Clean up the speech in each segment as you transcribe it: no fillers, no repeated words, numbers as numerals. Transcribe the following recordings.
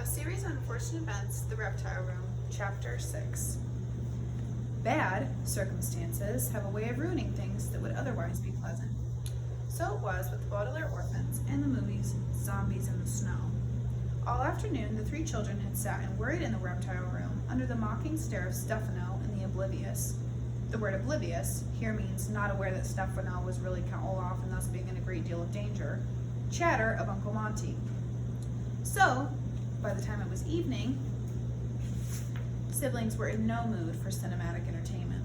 A series of unfortunate events, the Reptile Room, Chapter 6. Bad circumstances have a way of ruining things that would otherwise be pleasant. So it was with the Baudelaire orphans and the movies Zombies in the Snow. All afternoon, the three children had sat and worried in the Reptile Room under the mocking stare of Stefano and the oblivious. The word oblivious here means not aware that Stefano was really Count Olaf and thus being in a great deal of danger. Chatter of Uncle Monty. So, by the time it was evening, siblings were in no mood for cinematic entertainment.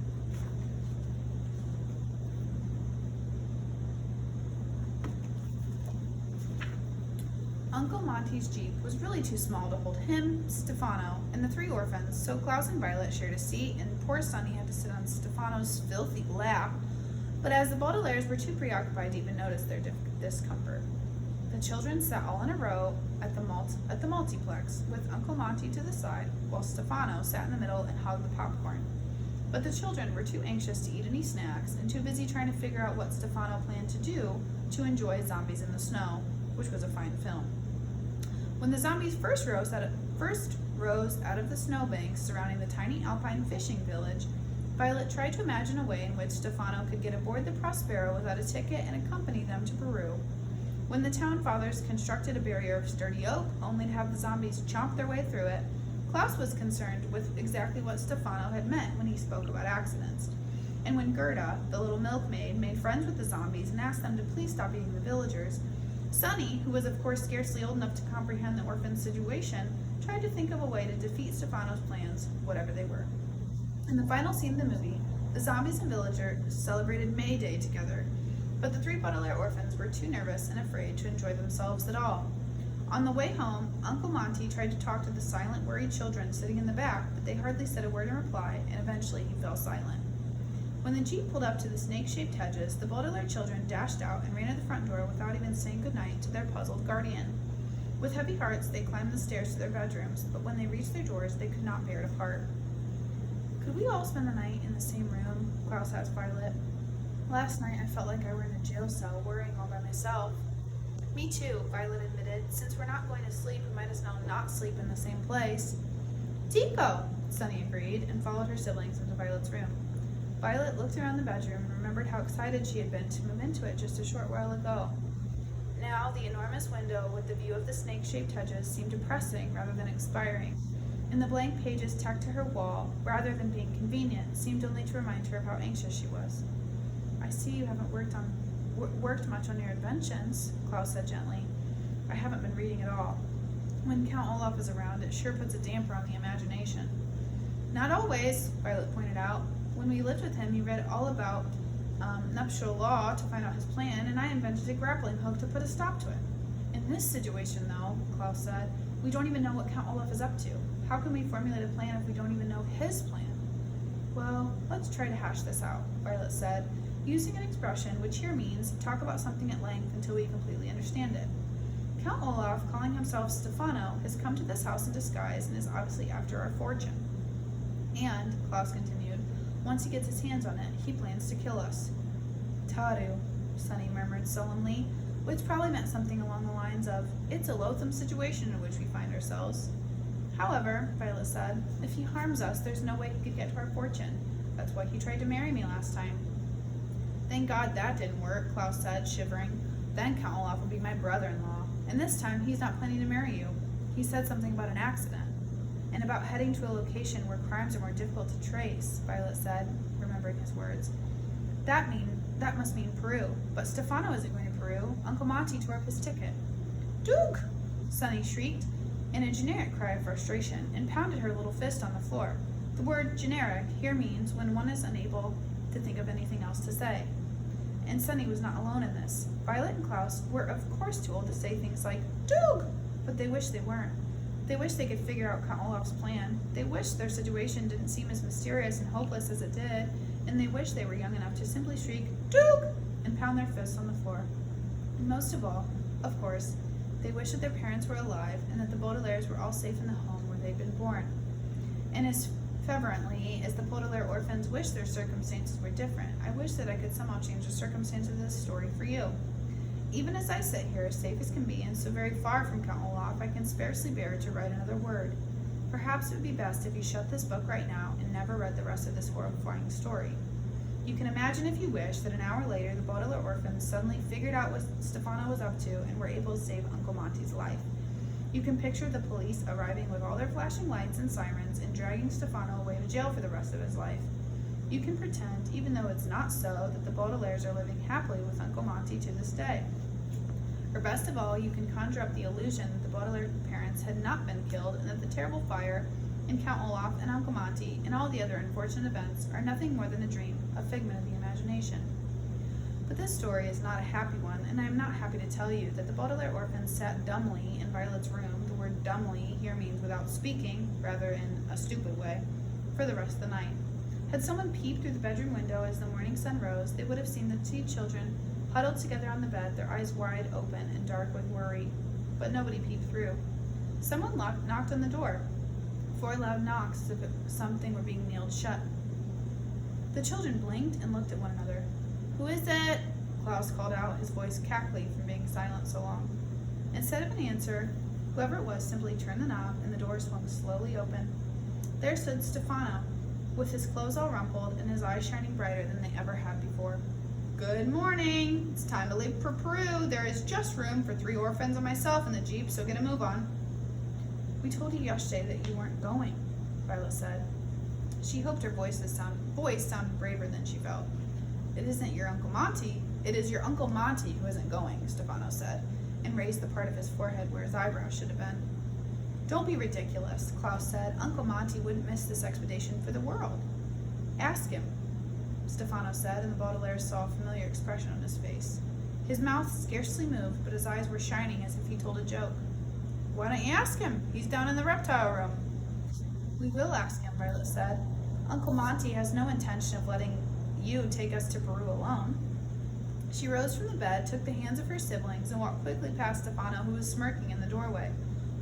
Uncle Monty's Jeep was really too small to hold him, Stefano, and the three orphans, so Klaus and Violet shared a seat, and poor Sonny had to sit on Stefano's filthy lap. But as the Baudelaires were too preoccupied to even notice their discomfort, the children sat all in a row at the multiplex, with Uncle Monty to the side, while Stefano sat in the middle and hogged the popcorn. But the children were too anxious to eat any snacks and too busy trying to figure out what Stefano planned to do to enjoy Zombies in the Snow, which was a fine film. When the zombies first rose out of the snowbanks surrounding the tiny alpine fishing village, Violet tried to imagine a way in which Stefano could get aboard the Prospero without a ticket and accompany them to Peru. When the town fathers constructed a barrier of sturdy oak, only to have the zombies chomp their way through it, Klaus was concerned with exactly what Stefano had meant when he spoke about accidents. And when Gerda, the little milkmaid, made friends with the zombies and asked them to please stop eating the villagers, Sonny, who was of course scarcely old enough to comprehend the orphan's situation, tried to think of a way to defeat Stefano's plans, whatever they were. In the final scene of the movie, the zombies and villagers celebrated May Day together, but the three Baudelaire orphans were too nervous and afraid to enjoy themselves at all. On the way home, Uncle Monty tried to talk to the silent, worried children sitting in the back, but they hardly said a word in reply, and eventually he fell silent. When the Jeep pulled up to the snake-shaped hedges, the Baudelaire children dashed out and ran to the front door without even saying goodnight to their puzzled guardian. With heavy hearts, they climbed the stairs to their bedrooms, but when they reached their doors, they could not bear to part. "Could we all spend the night in the same room?" Klaus asked Violet. "Last night I felt like I were in a jail cell, worrying all by myself." "Me too," Violet admitted. "Since we're not going to sleep, we might as well not sleep in the same place." "Tico!" Sonny agreed, and followed her siblings into Violet's room. Violet looked around the bedroom and remembered how excited she had been to move into it just a short while ago. Now the enormous window with the view of the snake-shaped hedges seemed depressing rather than inspiring, and the blank pages tacked to her wall, rather than being convenient, seemed only to remind her of how anxious she was. "I see you haven't worked much on your inventions," Klaus said gently. "I haven't been reading at all. When Count Olaf is around, it sure puts a damper on the imagination." "Not always," Violet pointed out. "When we lived with him, he read all about nuptial law to find out his plan, and I invented a grappling hook to put a stop to it." "In this situation, though," Klaus said, "we don't even know what Count Olaf is up to. How can we formulate a plan if we don't even know his plan?" "Well, let's try to hash this out," Violet said, using an expression which here means talk about something at length until we completely understand it. "Count Olaf, calling himself Stefano, has come to this house in disguise and is obviously after our fortune. And," Klaus continued, "once he gets his hands on it, he plans to kill us." "Taru," Sonny murmured sullenly, which probably meant something along the lines of, "It's a loathsome situation in which we find ourselves." "However," Violet said, "if he harms us, there's no way he could get to our fortune. That's why he tried to marry me last time." "Thank God that didn't work," Klaus said, shivering. "Then Count Olaf would be my brother-in-law, and this time he's not planning to marry you. He said something about an accident. And about heading to a location where crimes are more difficult to trace," Violet said, remembering his words. That must mean Peru. But Stefano isn't going to Peru. Uncle Monty tore up his ticket." "Doog!" Sonny shrieked in a generic cry of frustration and pounded her little fist on the floor. The word generic here means when one is unable to think of anything else to say. And Sonny was not alone in this. Violet and Klaus were of course too old to say things like "Doog!" but they wished they weren't. They wished they could figure out Count Olaf's plan. They wished their situation didn't seem as mysterious and hopeless as it did, and they wished they were young enough to simply shriek "Doog!" and pound their fists on the floor. And most of all, of course, they wished that their parents were alive and that the Baudelaires were all safe in the home where they'd been born. And as fervently as the Baudelaire orphans wished their circumstances were different, I wish that I could somehow change the circumstances of this story for you. Even as I sit here, as safe as can be, and so very far from Count Olaf, I can scarcely bear to write another word. Perhaps it would be best if you shut this book right now and never read the rest of this horrifying story. You can imagine, if you wish, that an hour later the Baudelaire orphans suddenly figured out what Stefano was up to and were able to save Uncle Monty's life. You can picture the police arriving with all their flashing lights and sirens and dragging Stefano away to jail for the rest of his life. You can pretend, even though it's not so, that the Baudelaires are living happily with Uncle Monty to this day. Or best of all, you can conjure up the illusion that the Baudelaire parents had not been killed and that the terrible fire and Count Olaf and Uncle Monty and all the other unfortunate events are nothing more than a dream, a figment of the imagination. But this story is not a happy one, and I am not happy to tell you that the Baudelaire orphans sat dumbly in Violet's room. The word dumbly here means without speaking, rather in a stupid way, for the rest of the night. Had someone peeped through the bedroom window as the morning sun rose, they would have seen the two children huddled together on the bed, their eyes wide open and dark with worry. But nobody peeped through. Someone knocked on the door. 4 loud knocks, as if something were being nailed shut. The children blinked and looked at one another. "Who is it?" Klaus called out, his voice cackly from being silent so long. Instead of an answer, whoever it was simply turned the knob and the door swung slowly open. There stood Stefano, with his clothes all rumpled and his eyes shining brighter than they ever had before. "Good morning. It's time to leave for Peru. There is just room for 3 orphans and myself in the Jeep, so get a move on." "We told you yesterday that you weren't going," Violet said. She hoped her voice sounded braver than she felt. "It isn't your Uncle Monty. It is your Uncle Monty who isn't going," Stefano said, and raised the part of his forehead where his eyebrows should have been. "Don't be ridiculous," Klaus said. "Uncle Monty wouldn't miss this expedition for the world." "Ask him," Stefano said, and the Baudelaires saw a familiar expression on his face. His mouth scarcely moved, but his eyes were shining as if he told a joke. "Why don't you ask him? He's down in the reptile room." "We will ask him," Violet said. "Uncle Monty has no intention of letting you take us to Peru alone." She rose from the bed, took the hands of her siblings, and walked quickly past Stefano, who was smirking in the doorway.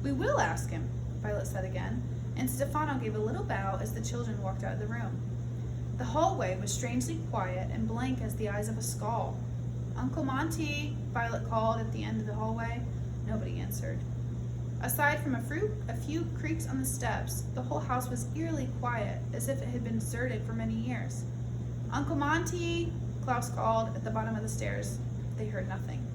"We will ask him," Violet said again, and Stefano gave a little bow as the children walked out of the room. The hallway was strangely quiet and blank as the eyes of a skull. "Uncle Monty," Violet called at the end of the hallway. Nobody answered. Aside from a few creaks on the steps, the whole house was eerily quiet, as if it had been deserted for many years. "Uncle Monty," Klaus called at the bottom of the stairs. They heard nothing.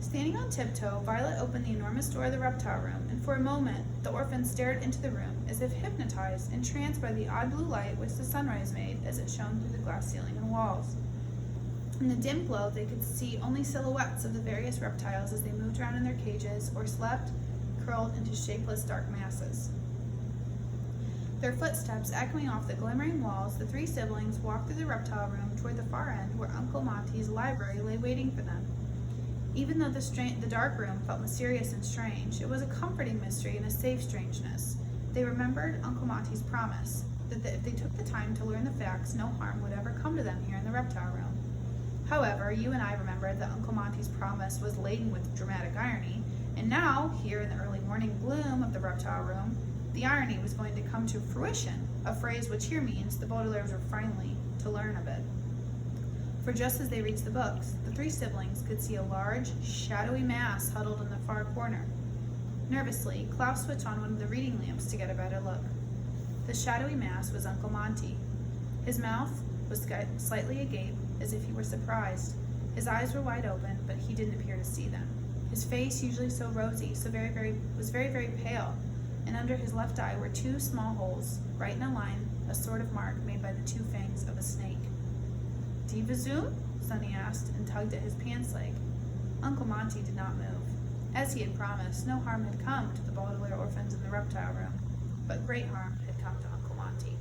Standing on tiptoe, Violet opened the enormous door of the reptile room, and for a moment the orphans stared into the room, as if hypnotized, entranced by the odd blue light which the sunrise made as it shone through the glass ceiling and walls. In the dim glow, they could see only silhouettes of the various reptiles as they moved around in their cages or slept, curled into shapeless dark masses. Their footsteps echoing off the glimmering walls, the 3 siblings walked through the reptile room toward the far end where Uncle Monty's library lay waiting for them. Even though the dark room felt mysterious and strange, it was a comforting mystery and a safe strangeness. They remembered Uncle Monty's promise that if they took the time to learn the facts, no harm would ever come to them here in the reptile room. However, you and I remembered that Uncle Monty's promise was laden with dramatic irony, and now, here in the early morning gloom of the reptile room, the irony was going to come to fruition, a phrase which here means the Baudelaires were finally to learn of it. For just as they reached the books, the 3 siblings could see a large, shadowy mass huddled in the far corner. Nervously, Klaus switched on one of the reading lamps to get a better look. The shadowy mass was Uncle Monty. His mouth was slightly agape, as if he were surprised. His eyes were wide open, but he didn't appear to see them. His face, usually so rosy, was very, very pale, and under his left eye were 2 small holes, right in a line, a sort of mark made by the 2 fangs of a snake. "Die Versuch?" Sonny asked, and tugged at his pants leg. Uncle Monty did not move. As he had promised, no harm had come to the Baudelaire orphans in the reptile room, but great harm had come to Uncle Monty.